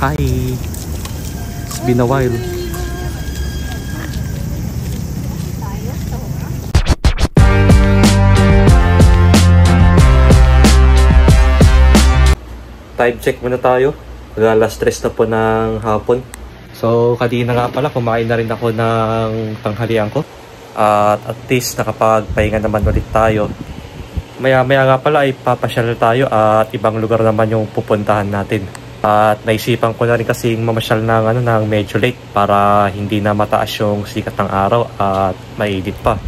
Hi. It's been a while. Time check muna tayo. Alas 3 na po ng hapon. So, kanina nga pala, kumain na rin ako ng tanghalian ko. At least nakapagpahinga naman ulit tayo. Maya-maya nga pala ay papasyal tayo at ibang lugar naman yung pupuntahan natin. At naisipan ko na rin kasing mamasyal ng medyo late para hindi na mataas yung sikat ng araw at mainit pa.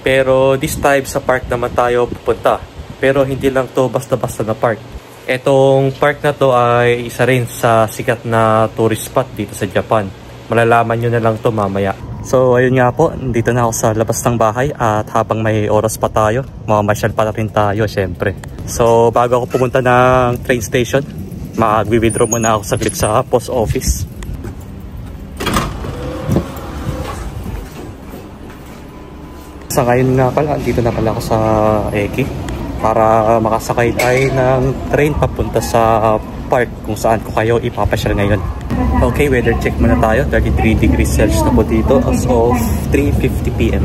Pero this time sa park naman tayo pupunta. Pero hindi lang to basta-basta na park. Etong park na to ay isa rin sa sikat na tourist spot dito sa Japan. Malalaman nyo na lang to mamaya. So ayun nga po, dito na ako sa labas ng bahay at habang may oras pa tayo, mamamasyal pa rin tayo syempre. So bago ako pumunta ng train station, mag-withdraw muna ako saglit sa post office. Sa ngayon nga pala, dito na pala ako sa Eki para makasakay tayo ng train papunta sa park kung saan ko kayo ipapasyal ngayon. Okay, weather check muna tayo. 33 degrees Celsius na po dito as of 3:50 PM.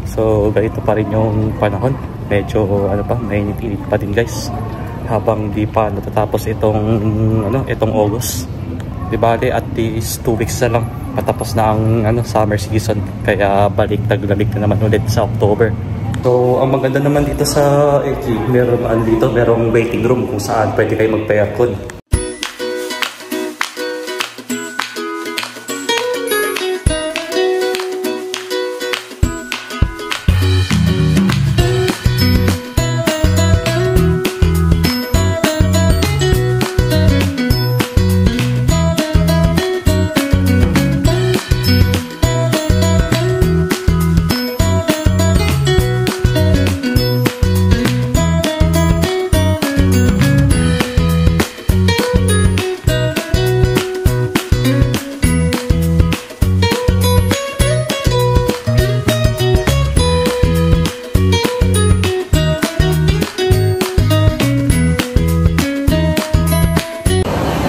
So ganito pa rin yung panahon. Medyo mainit-init pa din guys. Habang di pa natatapos itong August. Di bale at least 2 weeks na lang patapos na ang summer season. Kaya balik taglamig na naman ulit sa October. So, ang maganda naman dito sa Eki, merong waiting room kung saan pwede kayo magpa-aircon.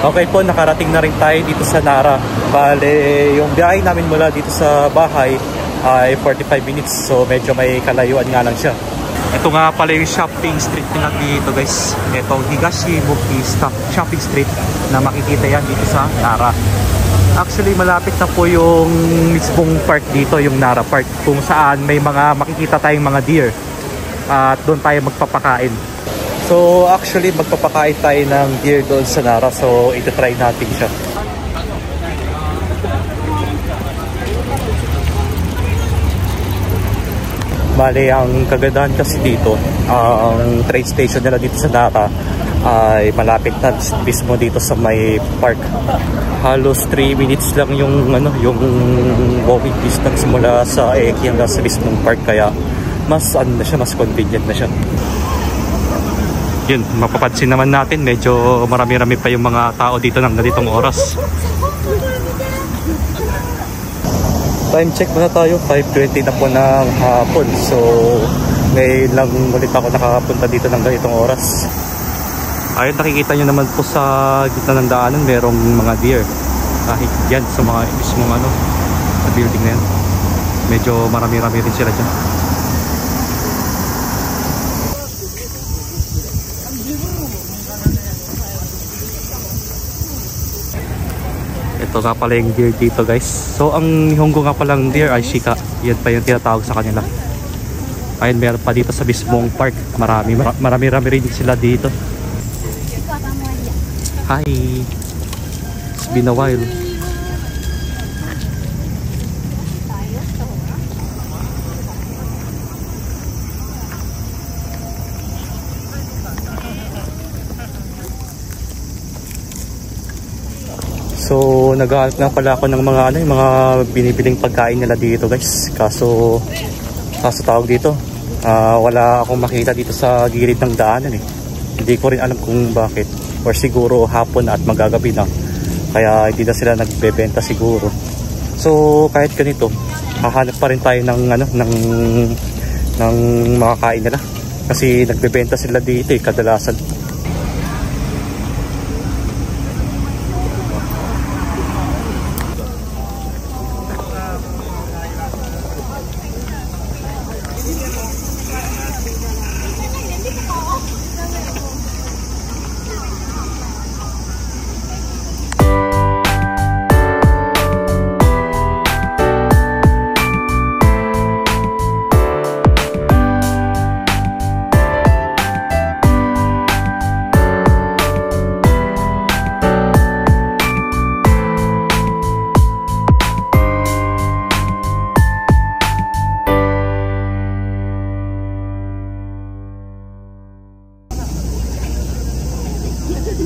Okay po, nakarating na rin tayo dito sa Nara. Bale, yung biyahe namin mula dito sa bahay ay 45 minutes. So, medyo may kalayuan nga lang siya. Ito nga pala yung shopping street nila dito guys. Ito, Higashibuki Shopping Street na makikita yan dito sa Nara. Actually, malapit na po yung mismong park dito, yung Nara Park. Kung saan may mga makikita tayong mga deer. At doon tayo magpapakain. So actually magpapakain tayo ng deer doon sa Nara, so ito-try natin siya. Bale, ang kagandahan kasi dito, ang train station nila dito sa Nara ay malapit na mismo dito sa may park. Halos 3 minutes lang yung walking distance mula sa Eki hanggang sa mismong park, kaya mas convenient na siya. Yun, mapapansin naman natin, medyo marami-rami pa yung mga tao dito ng ganitong oras. Time check muna tayo, 5:20 na po ng hapon. So, ngayon lang ulit ako nakakapunta dito ng ganitong oras. Ayun, nakikita nyo naman po sa gitna ng daanan, merong mga deer. Kahit yan sa mga mismong sa building na yan. Medyo marami-rami rin sila dyan. Ito nga pala yung deer dito guys. So ang Nihongo nga palang deer ay Shika. Yan pa yung tinatawag sa kanila. Ayun, meron pa dito sa mismong park. Marami rin sila dito. Hi. It's been a while. So naghahanap nga pala ako ng mga binibiling pagkain nila dito guys. Kaso tawag dito, wala akong makita dito sa gilid ng daanan eh. Hindi ko rin alam kung bakit, or siguro hapon at magagabi na, kaya hindi na sila nagbebenta siguro. So kahit ganito, hahanap pa rin tayo ng makakain nila, kasi nagbebenta sila dito eh kadalasan.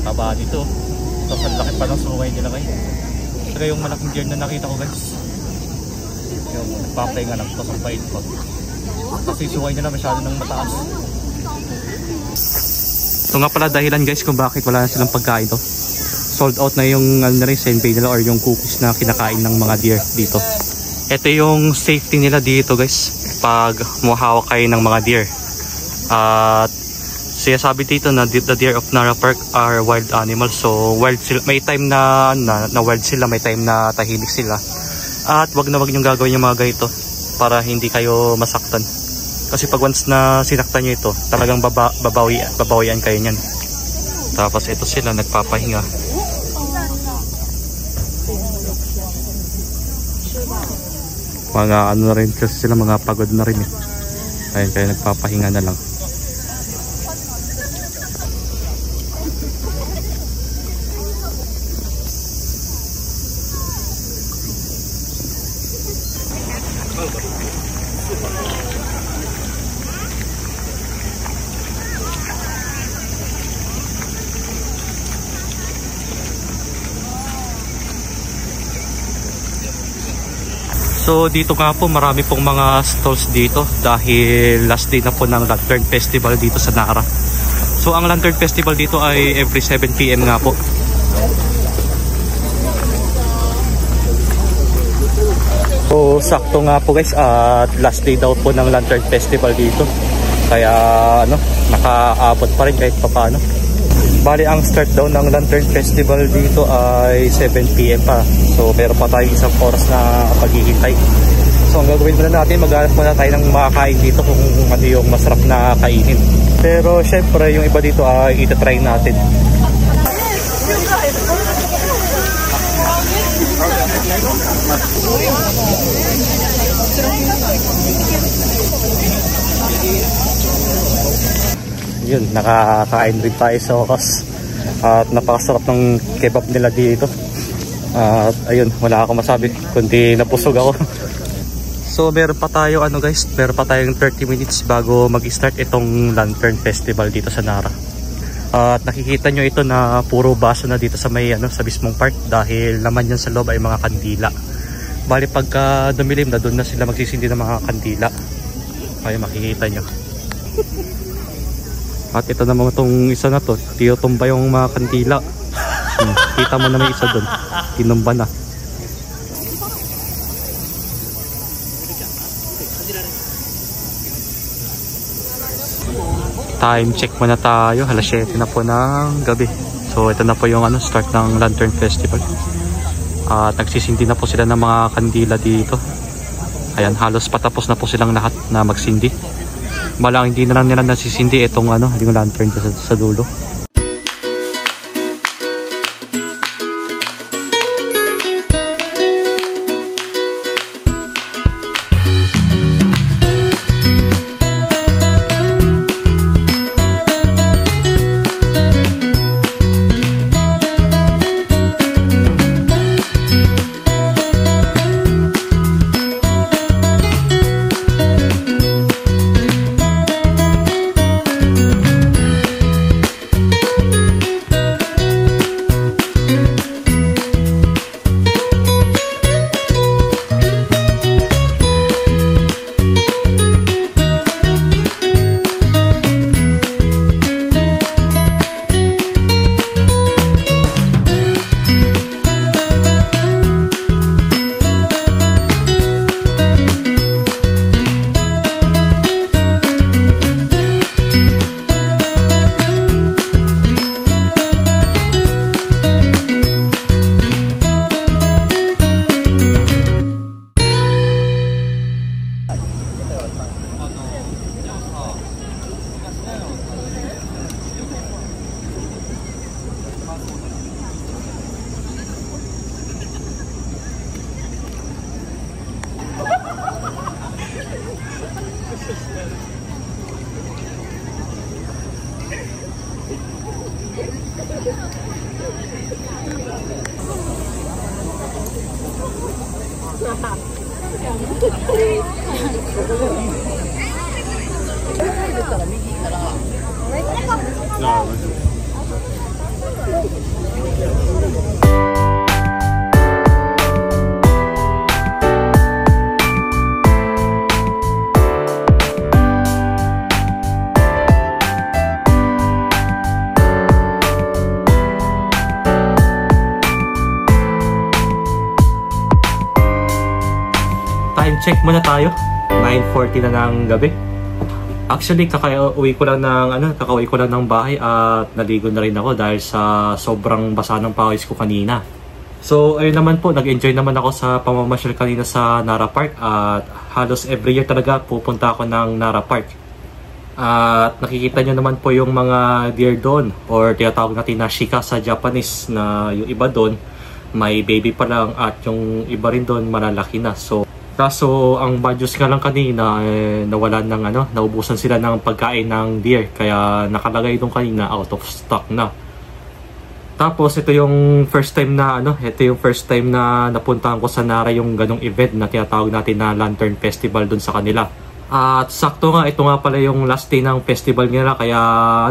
Taba dito. Tapos ang laki pa ng sungay nila ngayon. Talaga yung malaking deer na nakita ko guys. Yung nagpapahinga lang. Tapos ang pait pa. Kasi sungay nila masyado ng mataas. Ito nga pala dahilan guys kung bakit wala na silang pagkain to. Sold out na yung ano na rin, senbei nila or yung cookies na kinakain ng mga deer dito. Ito yung safety nila dito guys pag muhawak kayo ng mga deer. At siya sabi dito na the deer of Nara Park are wild animals. So wild sila, may time na wild sila, may time na tahimik sila. At wag na wag niyong gagawin yung mga ganito para hindi kayo masaktan. Kasi pag once na sinaktan nyo ito, talagang babawian kayo niyan. Tapos ito sila nagpapahinga. Mga ano na rin kasi sila, mga pagod na rin eh. Ayun, kaya nagpapahinga na lang. So dito nga po marami pong mga stalls dito dahil last day na po ng Lantern Festival dito sa Nara. So ang Lantern Festival dito ay every 7 PM nga po. So sakto nga po guys at last day daw po ng Lantern Festival dito. Kaya ano, nakaabot pa rin kahit papaano. Bali ang start daw ng Lantern Festival dito ay 7 PM pa. So meron pa tayong isang oras na paghihintay. So ang gagawin muna natin, maghanap muna tayo ng makakain dito kung ano yung masarap na kainin. Pero syempre yung iba dito ay itatry natin. Yun, nakakain rin tayo sa wakas. At napakasarap ng kebab nila dito. At ayun, wala akong masabi kundi napusog ako. So meron pa tayo ano guys, meron pa tayong 30 minutes bago mag-start itong Lantern Festival dito sa Nara. At nakikita nyo ito na puro baso na dito sa may ano, sa mismong part dahil naman yan sa loob ay mga kandila. Bali pagka dumilim na doon na sila magsisindi ng mga kandila. Ay makikita nyo. At ito naman itong isa na to, tiyotumba yung mga kandila. Kita mo na may isa doon, tinumba na. Time check muna tayo, alas 7 na po ng gabi. So ito na po yung ano, start ng Lantern Festival. At nagsisindi na po sila ng mga kandila dito. Ayan, halos patapos na po silang lahat na magsindi. Malang hindi na lang nila nasisindi itong ano, yung lantern sa dulo. check muna tayo. 9:40 na ng gabi. Actually, kakauwi ko lang ng bahay at naligo na rin ako dahil sa sobrang basa ng pawis ko kanina. So, ayun naman po, nag-enjoy naman ako sa pamamasyal kanina sa Nara Park at halos every year talaga pupunta ako ng Nara Park. At nakikita nyo naman po yung mga deer doon or tinatawag natin na shika sa Japanese, na yung iba doon may baby pa lang at yung iba rin doon malalaki na. So, kaso ang badyos nga lang kanina nawalan ng naubusan sila ng pagkain ng deer, kaya nakalagay doon kanina out of stock na. Tapos ito yung first time na napuntahan ko sa Nara yung ganong event na tinatawag natin na Lantern Festival doon sa kanila. At sakto nga, ito nga pala yung last day ng festival nila, kaya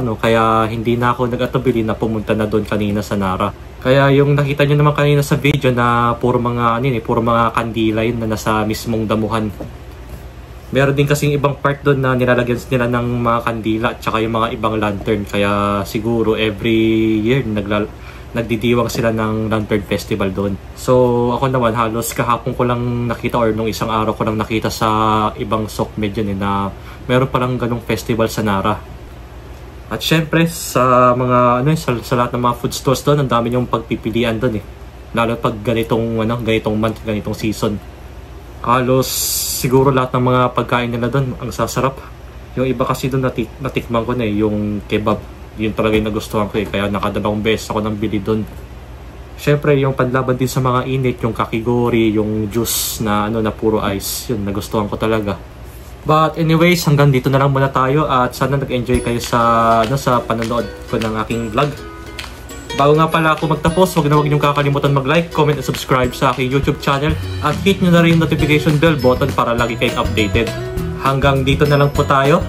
hindi na ako nag-atubili na pumunta na doon kanina sa Nara. Kaya yung nakita nyo naman kanina sa video na puro mga kandila yun na nasa mismong damuhan. Meron din kasing ibang part doon na nilalagyan nila ng mga kandila at saka yung mga ibang lantern. Kaya siguro every year nagdidiwang sila ng Lantern Festival doon. So ako naman halos kahapon ko lang nakita or nung isang araw ko lang nakita sa ibang SOCMED yun na meron palang ganong festival sa Nara. At syempre sa mga sa lahat ng mga food stores doon, ang dami yung pagpipilian doon Lalo pag ganitong month, ganitong season. Halos siguro lahat ng mga pagkain nila doon ang sasarap. Yung iba kasi doon natikman ko na yung kebab. Yun talaga yung nagustuhan ko kaya nakadalawang beses ako nang bili doon. Syempre yung panlaban din sa mga init, yung kakigori, yung juice na na puro ice, yun nagustuhan ko talaga. But anyways, hanggang dito na lang muna tayo at sana nag-enjoy kayo sa panonood ko ng aking vlog. Bago nga pala ako magtapos, huwag niyong kakalimutan mag-like, comment at subscribe sa aking YouTube channel at hit nyo na rin yung notification bell button para lagi kayong updated. Hanggang dito na lang po tayo.